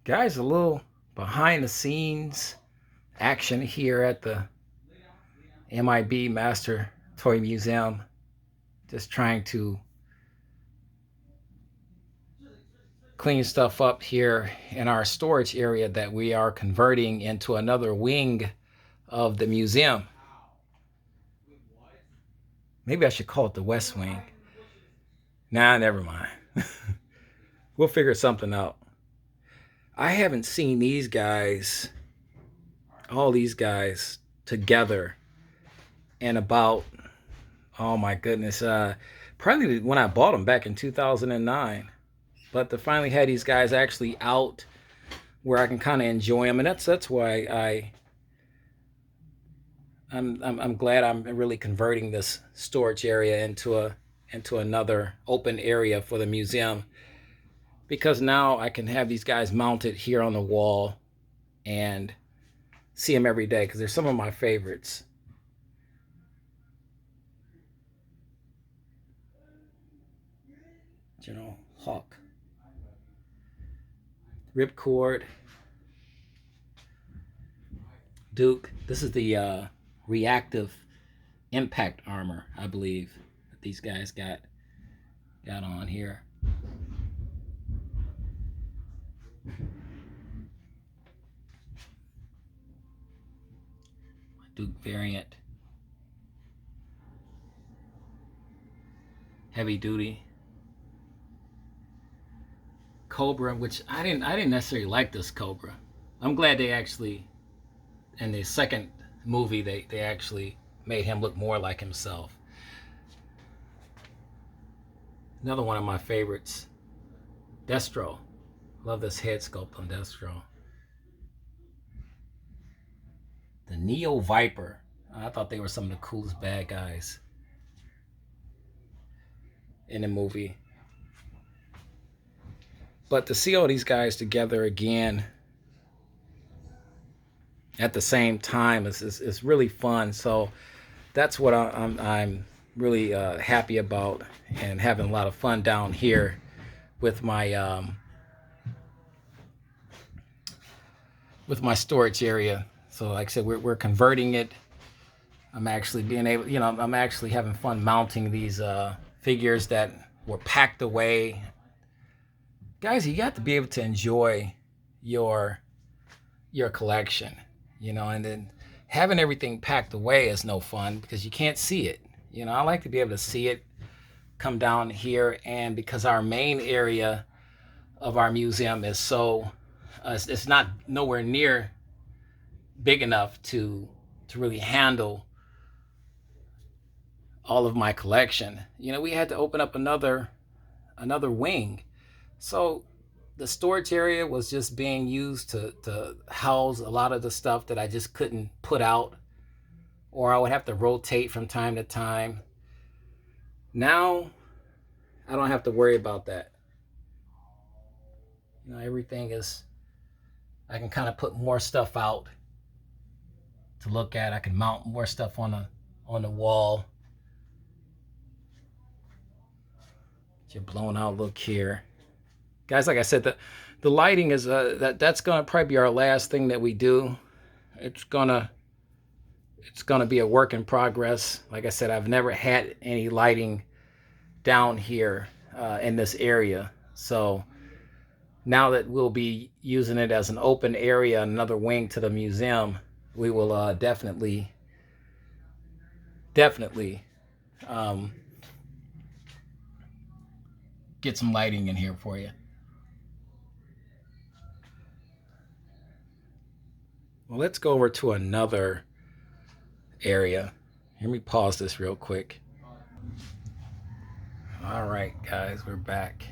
Guys, a little behind the scenes action here at the M.I.B. Master Toy Museum. Just trying to clean stuff up here in our storage area that we are converting into another wing of the museum. Maybe I should call it the West Wing. Nah, never mind. We'll figure something out. I haven't seen these guys, all these guys together in about, oh my goodness, probably when I bought them back in 2009. But to finally have these guys actually out where I can kind of enjoy them, and that's why I'm glad I'm really converting this storage area into another open area for the museum, because now I can have these guys mounted here on the wall and see them every day, because they're some of my favorites. General Hawk, Ripcord, Duke. This is the reactive impact armor, I believe, that these guys got on here. Duke variant, heavy duty. Cobra, which I didn't necessarily like this Cobra. I'm glad they actually, in the second movie, they actually made him look more like himself. Another one of my favorites, Destro. Love this head sculpt on Destro. The Neo Viper. I thought they were some of the coolest bad guys in the movie. But to see all these guys together again at the same time is really fun. So that's what I'm really happy about, and having a lot of fun down here with my storage area. So like I said, we're converting it. I'm actually being able, I'm actually having fun mounting these figures that were packed away. Guys, you got to be able to enjoy your collection, and then having everything packed away is no fun because you can't see it. I like to be able to see it come down here, and because our main area of our museum is so it's not nowhere near big enough to really handle all of my collection. We had to open up another wing. So the storage area was just being used to house a lot of the stuff that I just couldn't put out, or I would have to rotate from time to time. Now I don't have to worry about that. Everything is, I can kind of put more stuff out to look at. I can mount more stuff on the wall. Get your blown out look here. Guys, like I said, the lighting is that's gonna probably be our last thing that we do. It's gonna be a work in progress. Like I said, I've never had any lighting down here in this area. So now that we'll be using it as an open area, another wing to the museum, we will definitely get some lighting in here for you. Well, let's go over to another area. Let me pause this real quick. All right, guys, we're back.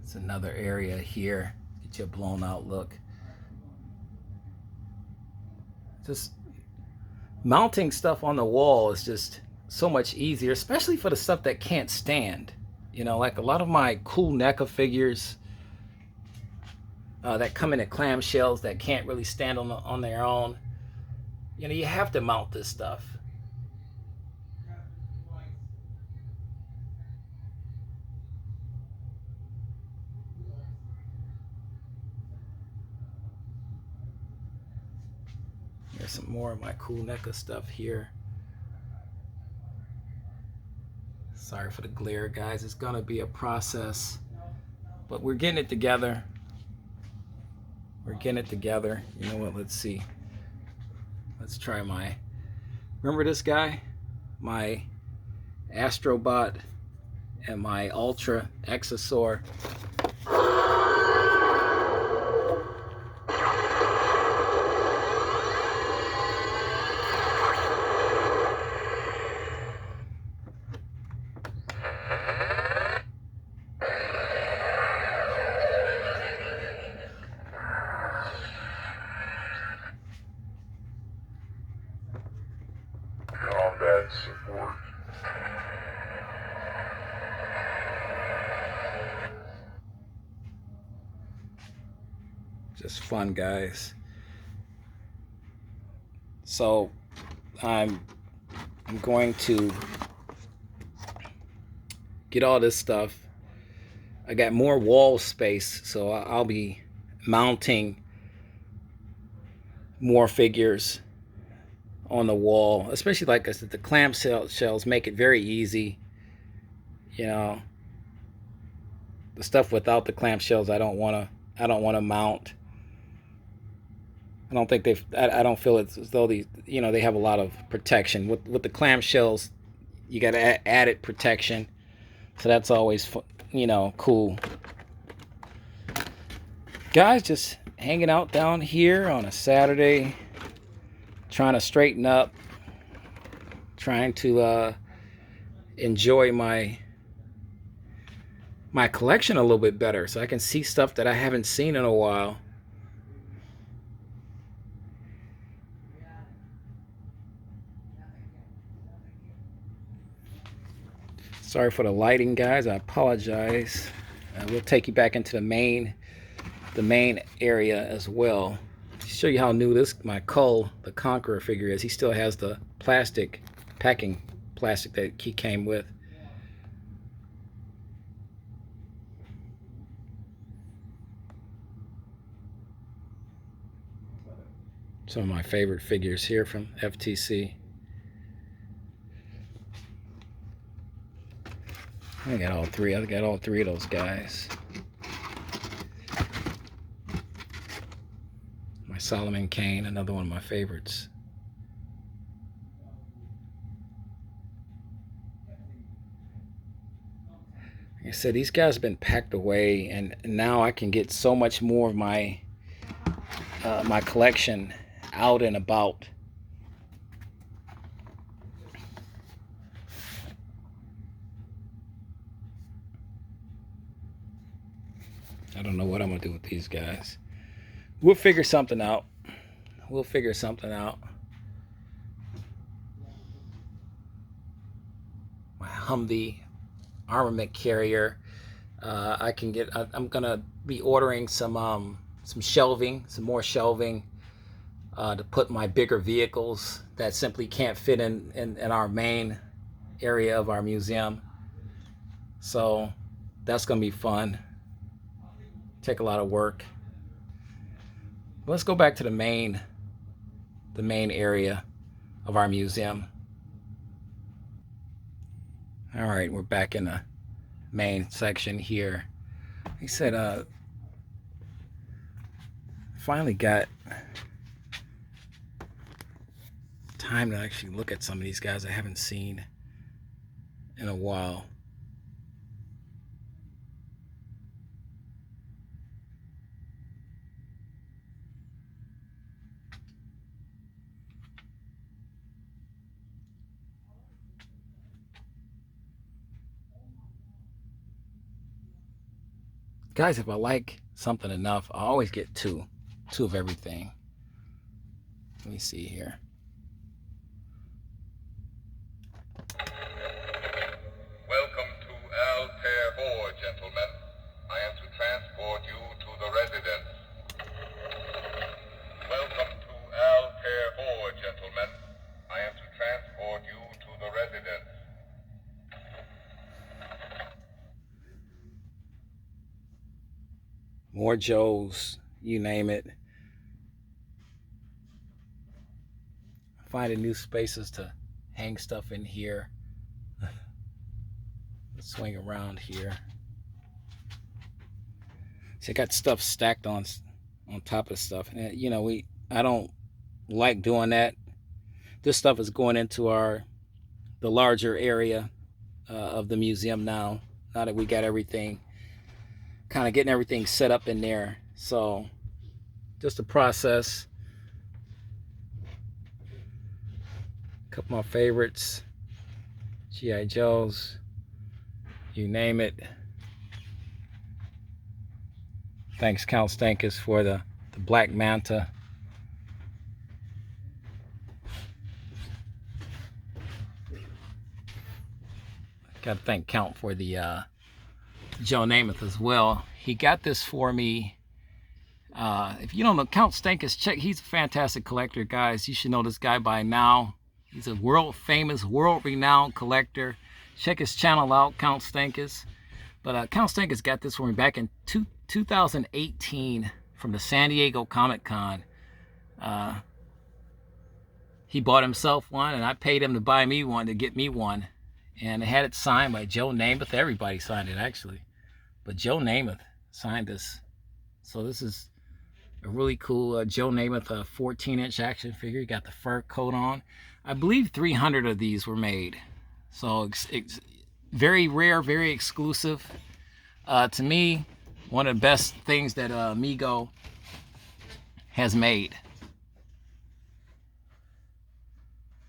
It's another area here. Get you a blown out look. Just mounting stuff on the wall is just so much easier, especially for the stuff that can't stand. Like a lot of my cool NECA figures that come in at clamshells that can't really stand on their own. You have to mount this stuff. Here's some more of my cool NECA stuff here. Sorry for the glare, guys. It's gonna be a process, but we're getting it together. We're getting it together. You know what? Let's see. Let's try my. Remember this guy? My Astrobot and my Ultra Exosaur. Combat support. Just fun, guys. So I'm going to get all this stuff. I got more wall space, so I'll be mounting more figures on the wall, especially like I said, the clamshell shells make it very easy. You know, the stuff without the clamshells, I don't want to mount. I don't think I don't feel it's as though these, you know, they have a lot of protection with the clamshells. You got added protection, so that's always, you know, cool. Guys, just hanging out down here on a Saturday, trying to straighten up, trying to enjoy my collection a little bit better, so I can see stuff that I haven't seen in a while. Sorry for the lighting, guys. I apologize. We'll take you back into the main area as well. To show you how new my Cull, the Conqueror figure is. He still has the plastic packing plastic that he came with. Some of my favorite figures here from FTC. I got all three. I got all three of those guys. My Solomon Kane, another one of my favorites. Like I said, these guys have been packed away, and now I can get so much more of my my collection out and about. I don't know what I'm gonna do with these guys. We'll figure something out. We'll figure something out. My Humvee armament carrier. I can get. I'm gonna be ordering some shelving, some more shelving to put my bigger vehicles that simply can't fit in our main area of our museum. So that's gonna be fun. Take a lot of work. Let's go back to the main area of our museum. All right, we're back in the main section here. He said, finally got time to actually look at some of these guys I haven't seen in a while. Guys, if I like something enough, I always get two of everything. Let me see here. Welcome to Altair 4, gentlemen. I am to transport you to the residence. Welcome to Altair 4, gentlemen. I am to transport you to the residence. More Joes, you name it. finding new spaces to hang stuff in here. Let's swing around here. See, I got stuff stacked on top of stuff, and you know, I don't like doing that. This stuff is going into the larger area of the museum now. Now that we got everything, kind of getting everything set up in there. So just a process. A couple of my favorites, G.I. Joes, you name it. Thanks, Count Stankus, for the Black Manta. Got to thank Count for the Joe Namath as well. He got this for me. If you don't know Count Stankus, check. He's a fantastic collector, guys. You should know this guy by now. He's a world famous, world renowned collector. Check his channel out, Count Stankus. But Count Stankus got this for me back in 2018 from the San Diego Comic Con. He bought himself one, and I paid him to buy me one, to get me one. And it had it signed by Joe Namath. Everybody signed it, actually. But Joe Namath signed this. So this is a really cool Joe Namath 14-inch action figure. You got the fur coat on. I believe 300 of these were made. So it's very rare, very exclusive. To me, one of the best things that M.I.B has made.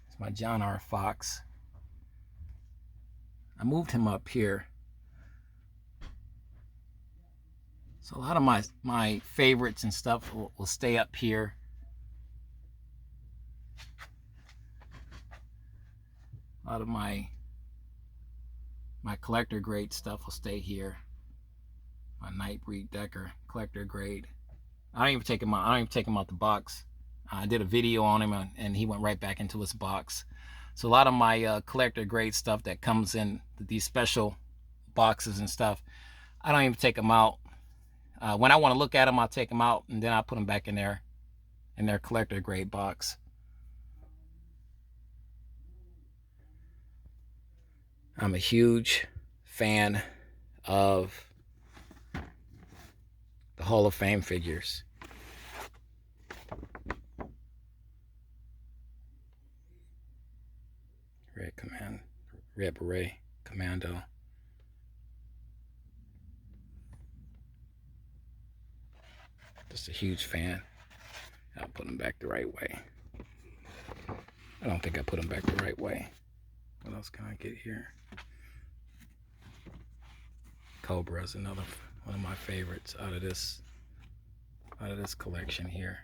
It's my John R. Fox. I moved him up here. So a lot of my favorites and stuff will stay up here. A lot of my collector grade stuff will stay here. My Nightbreed Decker collector grade. I don't even take him out. I don't even take him out the box. I did a video on him, and he went right back into his box. So a lot of my collector grade stuff that comes in these special boxes and stuff, I don't even take them out. When I want to look at them, I'll take them out, and then I'll put them back in their collector grade box. I'm a huge fan of the Hall of Fame figures. Red Beret Commando. Just a huge fan. I'll put them back the right way. I don't think I put them back the right way. What else can I get here? Cobra is another one of my favorites out of this collection here.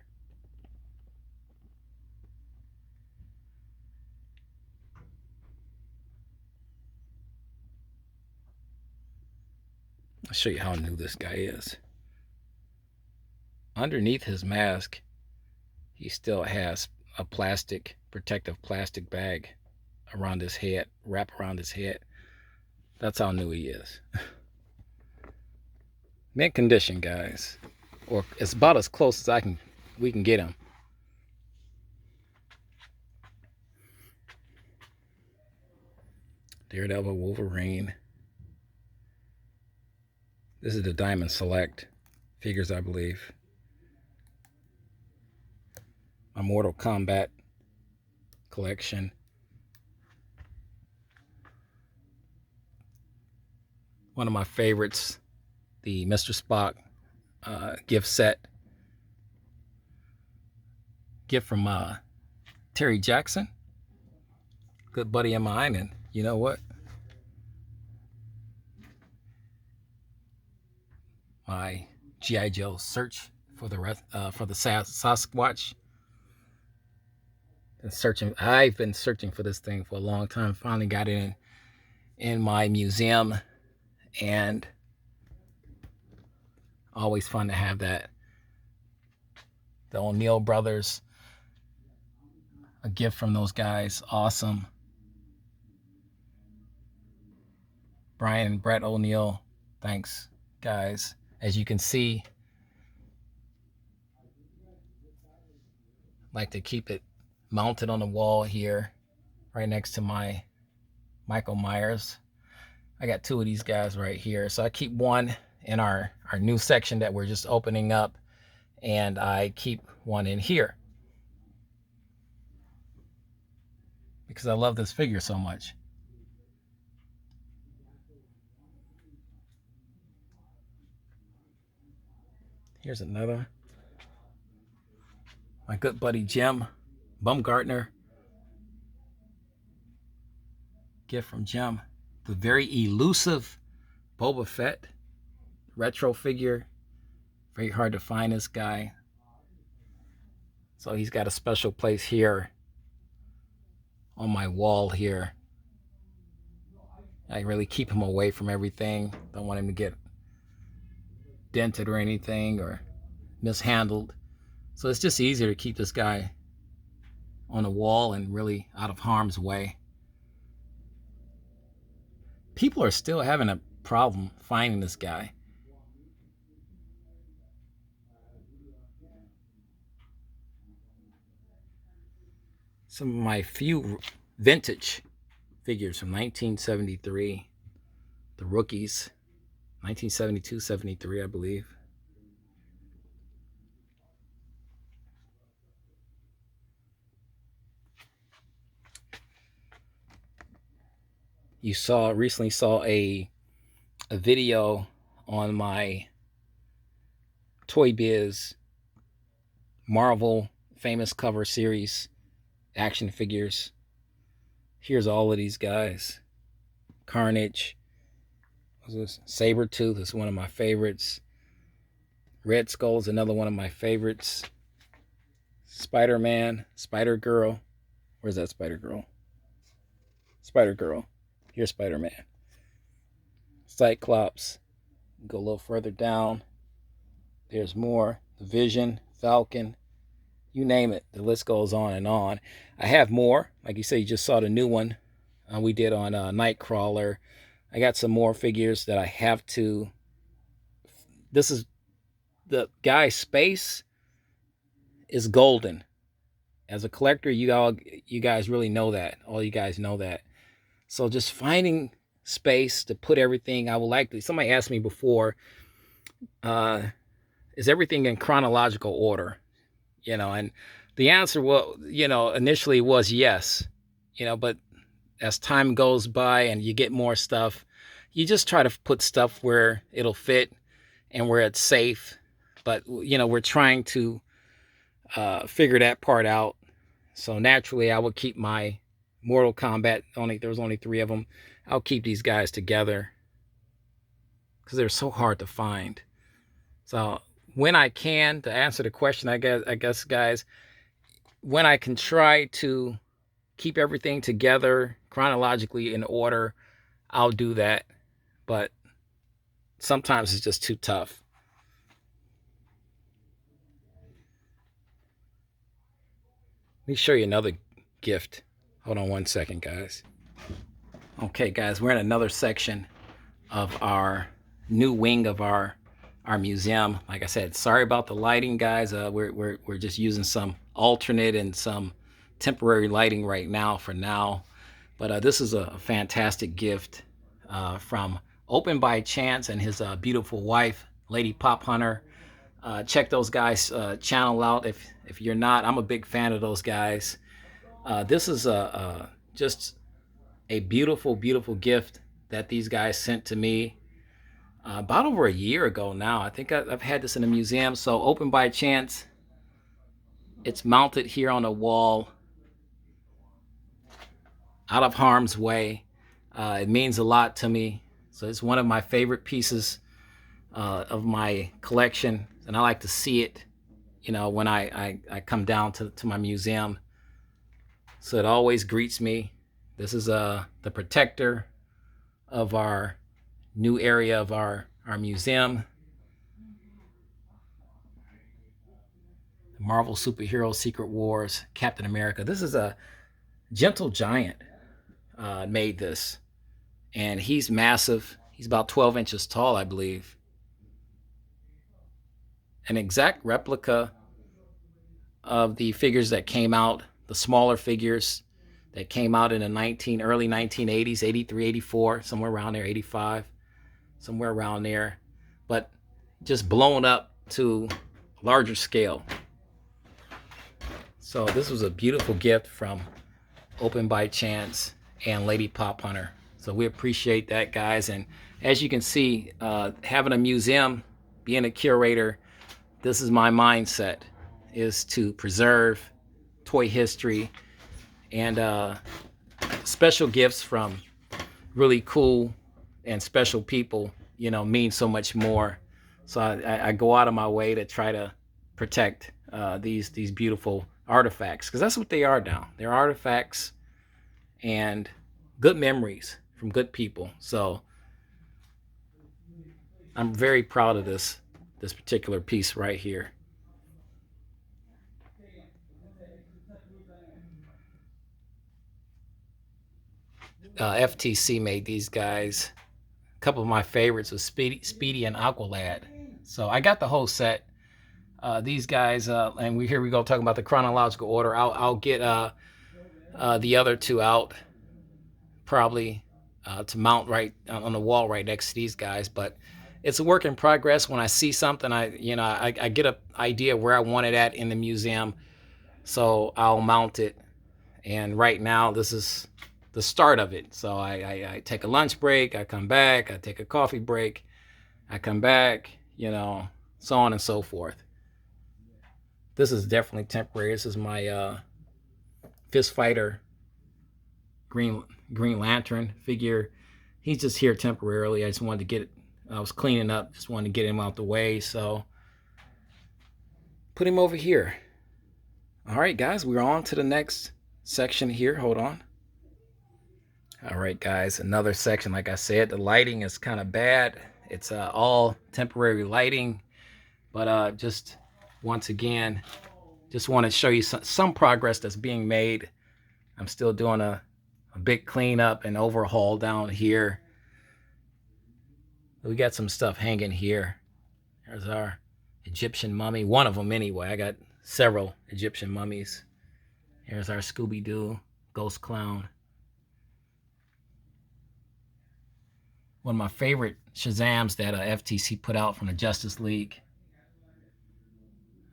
I'll show you how new this guy is. Underneath his mask, he still has a protective plastic bag around his head, wrapped around his head. That's how new he is. Mint condition, guys. Or it's about as close as we can get him. Daredevil, Wolverine. This is the Diamond Select figures, I believe. My Mortal Kombat collection. One of my favorites, the Mr. Spock gift set. Gift from Terry Jackson. Good buddy of mine, and you know what? My G.I. Joe search for the Sasquatch. I've been searching for this thing for a long time. Finally got it in my museum, and always fun to have that. The O'Neill brothers, a gift from those guys, awesome. Brian and Brett O'Neill, thanks guys. As you can see, I like to keep it mounted on the wall here, right next to my Michael Myers. I got two of these guys right here. So I keep one in our new section that we're just opening up, and I keep one in here because I love this figure so much. Here's another. My good buddy Jim Bumgartner. Gift from Jim. The very elusive Boba Fett retro figure. Very hard to find this guy. So he's got a special place here on my wall here. I really keep him away from everything. Don't want him to get dented or anything or mishandled. So it's just easier to keep this guy on the wall and really out of harm's way. People are still having a problem finding this guy. Some of my few vintage figures from 1973, the rookies, 1972, 73, I believe. You recently saw a video on my Toy Biz Marvel famous cover series action figures. Here's all of these guys. Carnage. What's this? Sabretooth is one of my favorites. Red Skull is another one of my favorites. Spider-Man, Spider-Girl. Where's that Spider-Girl? Spider-Girl. Here's Spider-Man. Cyclops. Go a little further down. There's more. The Vision, Falcon, you name it. The list goes on and on. I have more. Like you said, you just saw the new one we did on Nightcrawler. I got some more figures that I have to. This is the guy. Space is golden. As a collector, you guys really know that. All you guys know that. So just finding space to put everything. I would like to. Somebody asked me before, is everything in chronological order? And the answer, initially was yes, but as time goes by and you get more stuff, you just try to put stuff where it'll fit and where it's safe. But, we're trying to figure that part out. So naturally, I would keep my Mortal Kombat, there was only 3 of them. I'll keep these guys together because they're so hard to find. So when I can, to answer the question, I guess, guys, when I can try to keep everything together chronologically in order, I'll do that. But sometimes it's just too tough. Let me show you another gift. Hold on one second, guys. Okay, guys, we're in another section of our new wing of our museum. Like I said, sorry about the lighting, guys. We're just using some alternate and some temporary lighting right now for now. But this is a fantastic gift from Open by Chance and his beautiful wife, Lady Pop Hunter. Check those guys' channel out if you're not. I'm a big fan of those guys. This is just a beautiful, beautiful gift that these guys sent to me about over a year ago now. I think I've had this in a museum. So Open by Chance. It's mounted here on a wall, out of harm's way. It means a lot to me. So it's one of my favorite pieces of my collection, and I like to see it, when I come down to my museum. So it always greets me. This is the protector of our new area of our museum. Marvel Superhero Secret Wars, Captain America. This is a Gentle Giant made this. And he's massive. He's about 12 inches tall, I believe. An exact replica of the figures that came out, the smaller figures that came out in the early 1980s, 83, 84, somewhere around there, 85, somewhere around there, but just blown up to larger scale. So this was a beautiful gift from Open by Chance and Lady Pop Hunter. So we appreciate that, guys. And as you can see, having a museum, being a curator, this is my mindset, is to preserve toy history and special gifts from really cool and special people, mean so much more. So I go out of my way to try to protect these beautiful artifacts, because that's what they are now. They're artifacts and good memories from good people. So I'm very proud of this particular piece right here. FTC made these guys. A couple of my favorites was Speedy and Aqualad. So I got the whole set. These guys, and here we go talking about the chronological order. I'll get the other two out probably to mount right on the wall right next to these guys. But it's a work in progress. When I see something, I get an idea where I want it at in the museum, so I'll mount it. And right now, this is the start of it. So I take a lunch break, I come back, I take a coffee break, I come back, so on and so forth. This is definitely temporary. This is my Fist Fighter Green Lantern figure. He's just here temporarily. I just wanted to get it. I was cleaning up, just wanted to get him out the way. So put him over here. All right, guys, we're on to the next section here. Hold on. All right, guys, another section. Like I said, the lighting is kind of bad. It's all temporary lighting, but just once again, just want to show you some progress that's being made. I'm still doing a big cleanup and overhaul down here. We got some stuff hanging here. There's our Egyptian mummy, one of them anyway. I got several Egyptian mummies. Here's our Scooby-Doo ghost clown. One of my favorite Shazams that FTC put out from the Justice League.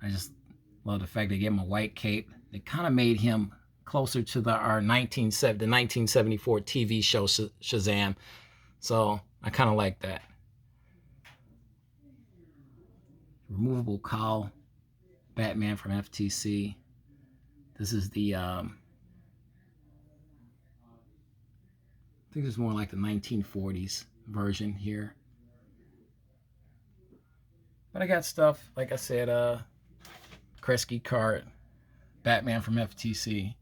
I just love the fact they gave him a white cape. They kind of made him closer to the 1974 TV show Shazam. So I kind of like that. Removable cowl Batman from FTC. This is the I think it's more like the 1940s version here. But I got stuff, like I said, Kresge card, Batman from FTC.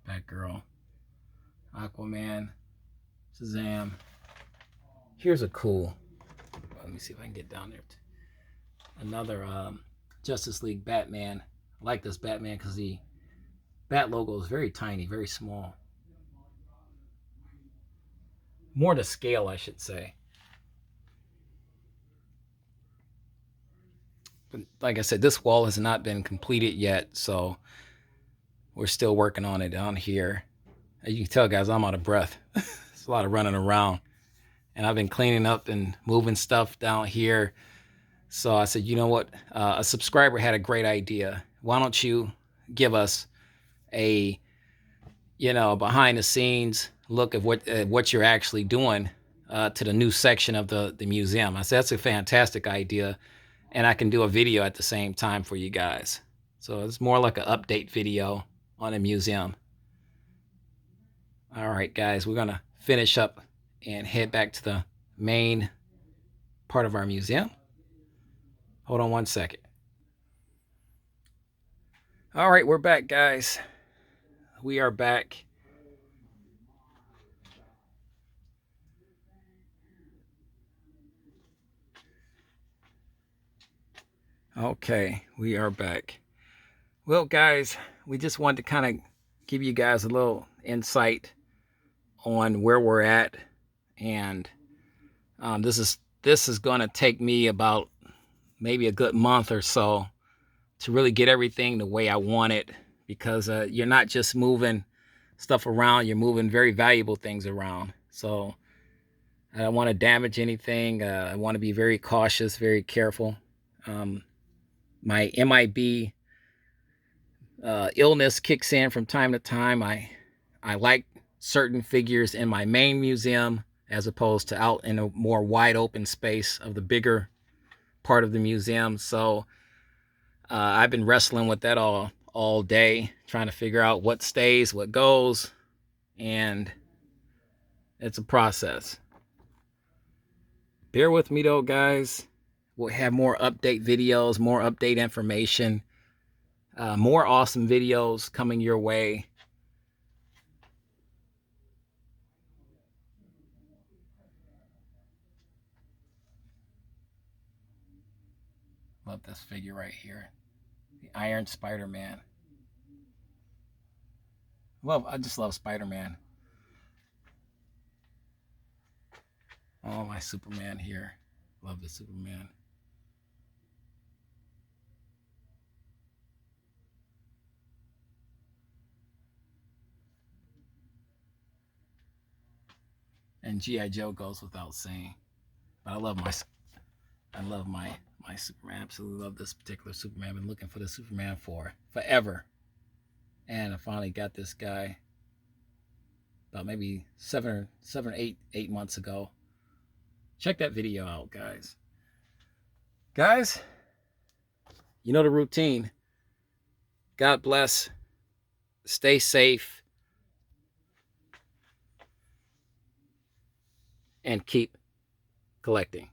Batgirl, Aquaman, Shazam. Here's a cool, let me see if I can get down there. Another Justice League Batman. I like this Batman because the Bat logo is very tiny, very small. More to scale, I should say. But like I said, this wall has not been completed yet, so we're still working on it down here. As you can tell, guys, I'm out of breath. It's a lot of running around. And I've been cleaning up and moving stuff down here. So I said, you know what? A subscriber had a great idea. Why don't you give us a, behind the scenes look at what you're actually doing to the new section of the museum. I said, that's a fantastic idea. And I can do a video at the same time for you guys. So it's more like an update video on the museum. All right, guys, we're going to finish up and head back to the main part of our museum. Hold on one second. All right, we're back, guys. We are back. Okay, we are back. Well, guys, we just wanted to kind of give you guys a little insight on where we're at and This is going to take me about maybe a good month or so to really get everything the way I want it, because you're not just moving stuff around, you're moving very valuable things around. So I don't want to damage anything. I want to be very cautious, very careful. Um, my M.I.B. Illness kicks in from time to time. I like certain figures in my main museum as opposed to out in a more wide open space of the bigger part of the museum. So I've been wrestling with that all day, trying to figure out what stays, what goes, and it's a process. Bear with me though, guys. We'll have more update videos, more update information, more awesome videos coming your way. Love this figure right here, the Iron Spider-Man. I just love Spider-Man. Oh, my Superman here. Love the Superman. And G.I. Joe goes without saying. But I love my Superman. Absolutely love this particular Superman. I've been looking for the Superman for forever. And I finally got this guy about maybe seven, 8 months ago. Check that video out, guys. Guys, you know the routine. God bless. Stay safe. And keep collecting.